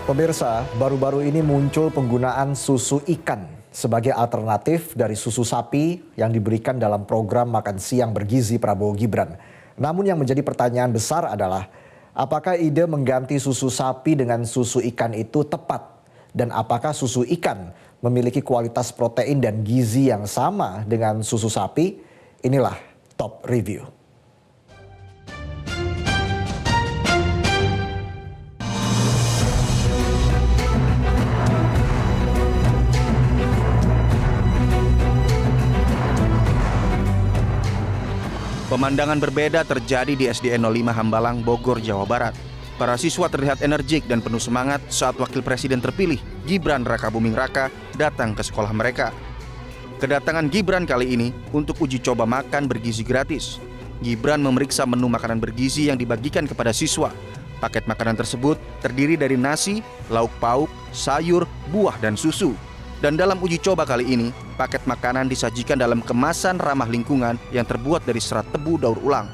Pemirsa, baru-baru ini muncul penggunaan susu ikan sebagai alternatif dari susu sapi yang diberikan dalam program makan siang bergizi Prabowo Gibran. Namun yang menjadi pertanyaan besar adalah, apakah ide mengganti susu sapi dengan susu ikan itu tepat? Dan apakah susu ikan memiliki kualitas protein dan gizi yang sama dengan susu sapi? Inilah Top Review. Pemandangan berbeda terjadi di SDN 05 Hambalang, Bogor, Jawa Barat. Para siswa terlihat energik dan penuh semangat saat Wakil Presiden terpilih, Gibran Rakabuming Raka, datang ke sekolah mereka. Kedatangan Gibran kali ini untuk uji coba makan bergizi gratis. Gibran memeriksa menu makanan bergizi yang dibagikan kepada siswa. Paket makanan tersebut terdiri dari nasi, lauk pauk, sayur, buah, dan susu. Dan dalam uji coba kali ini, paket makanan disajikan dalam kemasan ramah lingkungan yang terbuat dari serat tebu daur ulang.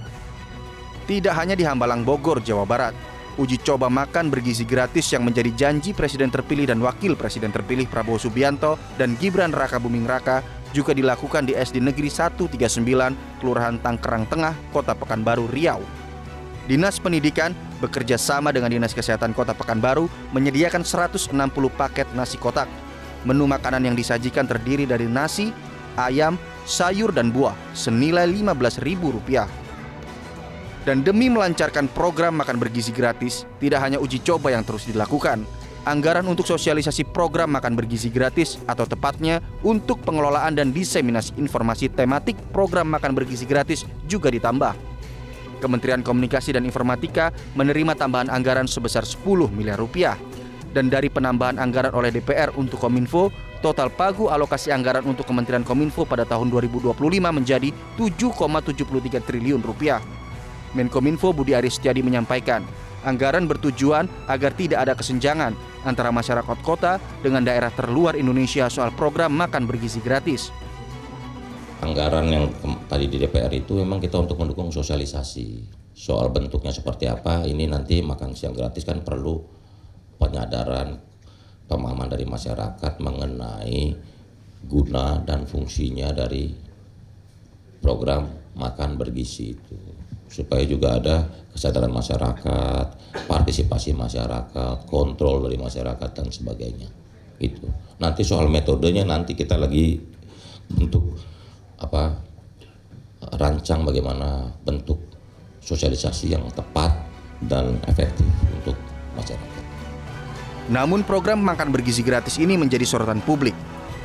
Tidak hanya di Hambalang, Bogor, Jawa Barat, uji coba makan bergizi gratis yang menjadi janji Presiden terpilih dan Wakil Presiden terpilih Prabowo Subianto dan Gibran Rakabuming Raka juga dilakukan di SD Negeri 139, Kelurahan Tangkerang Tengah, Kota Pekanbaru, Riau. Dinas Pendidikan bekerja sama dengan Dinas Kesehatan Kota Pekanbaru menyediakan 160 paket nasi kotak. Menu makanan yang disajikan terdiri dari nasi, ayam, sayur, dan buah senilai Rp15.000. Dan demi melancarkan program makan bergizi gratis, tidak hanya uji coba yang terus dilakukan. Anggaran untuk sosialisasi program makan bergizi gratis atau tepatnya untuk pengelolaan dan diseminasi informasi tematik program makan bergizi gratis juga ditambah. Kementerian Komunikasi dan Informatika menerima tambahan anggaran sebesar Rp10 miliar. Dan dari penambahan anggaran oleh DPR untuk Kominfo, total pagu alokasi anggaran untuk Kementerian Kominfo pada tahun 2025 menjadi Rp7,73 triliun. Menkominfo Budi Aris Setiadi menyampaikan, anggaran bertujuan agar tidak ada kesenjangan antara masyarakat kota dengan daerah terluar Indonesia soal program makan bergizi gratis. Anggaran yang tadi di DPR itu memang kita untuk mendukung sosialisasi. Soal bentuknya seperti apa, ini nanti makan siang gratis kan perlu penyadaran, pemahaman dari masyarakat mengenai guna dan fungsinya dari program makan bergizi itu. Supaya juga ada kesadaran masyarakat, partisipasi masyarakat, kontrol dari masyarakat dan sebagainya. Itu. Nanti soal metodenya nanti kita lagi bentuk rancang bagaimana bentuk sosialisasi yang tepat dan efektif untuk masyarakat. Namun program makan bergizi gratis ini menjadi sorotan publik,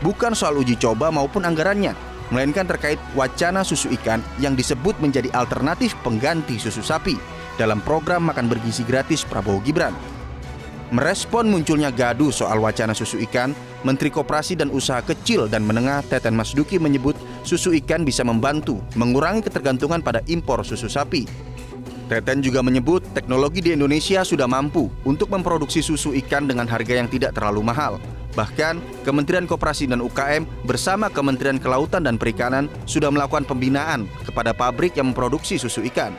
bukan soal uji coba maupun anggarannya, melainkan terkait wacana susu ikan yang disebut menjadi alternatif pengganti susu sapi dalam program makan bergizi gratis Prabowo Gibran. Merespon munculnya gaduh soal wacana susu ikan, Menteri Koperasi dan Usaha Kecil dan Menengah Teten Masduki menyebut susu ikan bisa membantu mengurangi ketergantungan pada impor susu sapi. Teten juga menyebut teknologi di Indonesia sudah mampu untuk memproduksi susu ikan dengan harga yang tidak terlalu mahal. Bahkan, Kementerian Koperasi dan UKM bersama Kementerian Kelautan dan Perikanan sudah melakukan pembinaan kepada pabrik yang memproduksi susu ikan.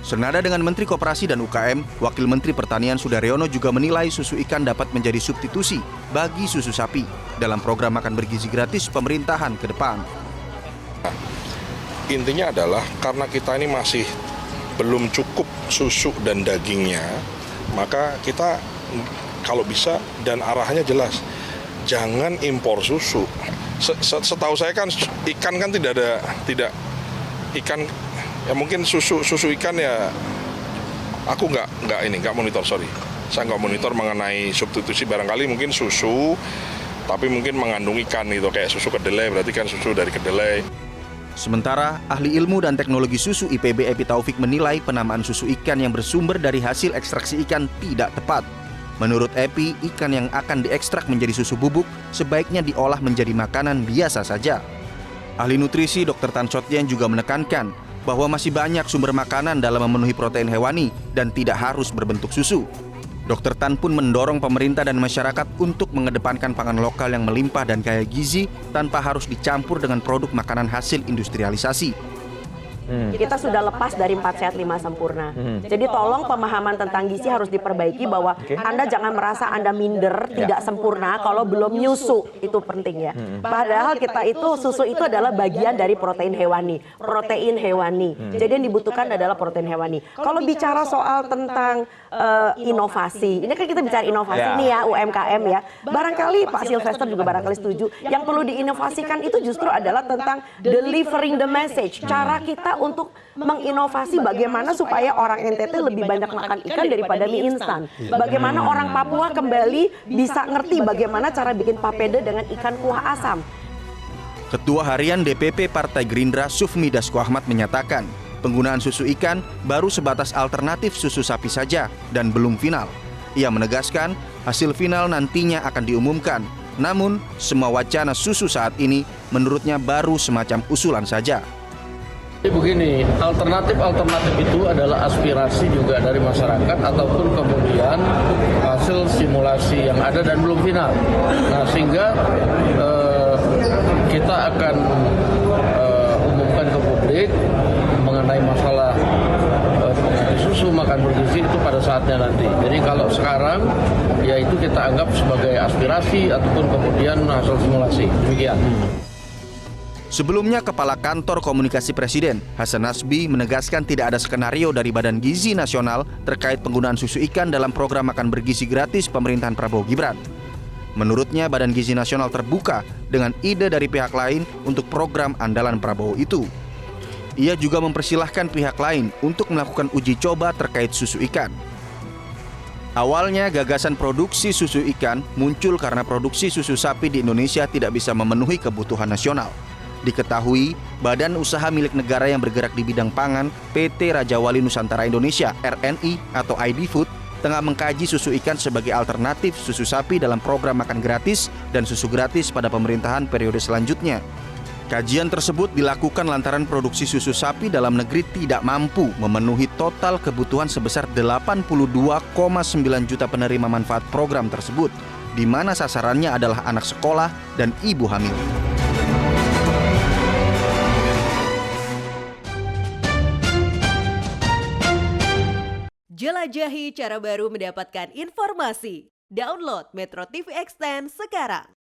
Senada dengan Menteri Koperasi dan UKM, Wakil Menteri Pertanian Sudaryono juga menilai susu ikan dapat menjadi substitusi bagi susu sapi dalam program makan bergizi gratis pemerintahan ke depan. Intinya adalah karena kita ini masih belum cukup susu dan dagingnya, maka kita kalau bisa dan arahnya jelas, jangan impor susu. Setahu saya kan ikan kan tidak ikan ya, mungkin susu ikan ya aku nggak monitor, saya nggak monitor mengenai substitusi, barangkali mungkin susu tapi mungkin mengandung ikan gitu, kayak susu kedelai, berarti kan susu dari kedelai. Sementara, ahli ilmu dan teknologi susu IPB Epi Taufik menilai penamaan susu ikan yang bersumber dari hasil ekstraksi ikan tidak tepat. Menurut Epi, ikan yang akan diekstrak menjadi susu bubuk sebaiknya diolah menjadi makanan biasa saja. Ahli nutrisi Dr. Tan Sotien juga menekankan bahwa masih banyak sumber makanan dalam memenuhi protein hewani dan tidak harus berbentuk susu. Dr. Tan pun mendorong pemerintah dan masyarakat untuk mengedepankan pangan lokal yang melimpah dan kaya gizi tanpa harus dicampur dengan produk makanan hasil industrialisasi. Kita sudah lepas dari 4 sehat 5 sempurna. Jadi tolong pemahaman tentang gizi harus diperbaiki bahwa Anda jangan merasa Anda minder, tidak sempurna kalau belum nyusu. Itu penting ya. Padahal kita itu susu itu adalah bagian dari protein hewani. Protein hewani. Jadi yang dibutuhkan adalah protein hewani. Kalau bicara soal tentang inovasi, ini kan kita bicara inovasi nih ya, UMKM ya. Barangkali Pak Sylvester juga barangkali setuju. Yang perlu diinovasikan itu justru adalah tentang delivering the message. Cara kita untuk menginovasi bagaimana supaya orang NTT lebih banyak makan ikan daripada mie instan. Bagaimana orang Papua kembali bisa ngerti bagaimana cara bikin papeda dengan ikan kuah asam. Ketua Harian DPP Partai Gerindra Sufmi Dasko Ahmad menyatakan, penggunaan susu ikan baru sebatas alternatif susu sapi saja dan belum final. Ia menegaskan hasil final nantinya akan diumumkan. Namun, semua wacana susu saat ini menurutnya baru semacam usulan saja. Jadi begini, alternatif itu adalah aspirasi juga dari masyarakat ataupun kemudian hasil simulasi yang ada dan belum final. Nah, sehingga kita akan umumkan ke publik mengenai masalah susu makan bergizi itu pada saatnya nanti. Jadi kalau sekarang ya itu kita anggap sebagai aspirasi ataupun kemudian hasil simulasi. Demikian. Sebelumnya, Kepala Kantor Komunikasi Presiden, Hasan Nasbi, menegaskan tidak ada skenario dari Badan Gizi Nasional terkait penggunaan susu ikan dalam program makan bergizi gratis pemerintahan Prabowo Gibran. Menurutnya, Badan Gizi Nasional terbuka dengan ide dari pihak lain untuk program andalan Prabowo itu. Ia juga mempersilahkan pihak lain untuk melakukan uji coba terkait susu ikan. Awalnya, gagasan produksi susu ikan muncul karena produksi susu sapi di Indonesia tidak bisa memenuhi kebutuhan nasional. Diketahui, badan usaha milik negara yang bergerak di bidang pangan, PT Raja Wali Nusantara Indonesia (RNI) atau ID Food, tengah mengkaji susu ikan sebagai alternatif susu sapi dalam program makan gratis dan susu gratis pada pemerintahan periode selanjutnya. Kajian tersebut dilakukan lantaran produksi susu sapi dalam negeri tidak mampu memenuhi total kebutuhan sebesar 82,9 juta penerima manfaat program tersebut, di mana sasarannya adalah anak sekolah dan ibu hamil. Jelajahi cara baru mendapatkan informasi. Download Metro TV Extend sekarang.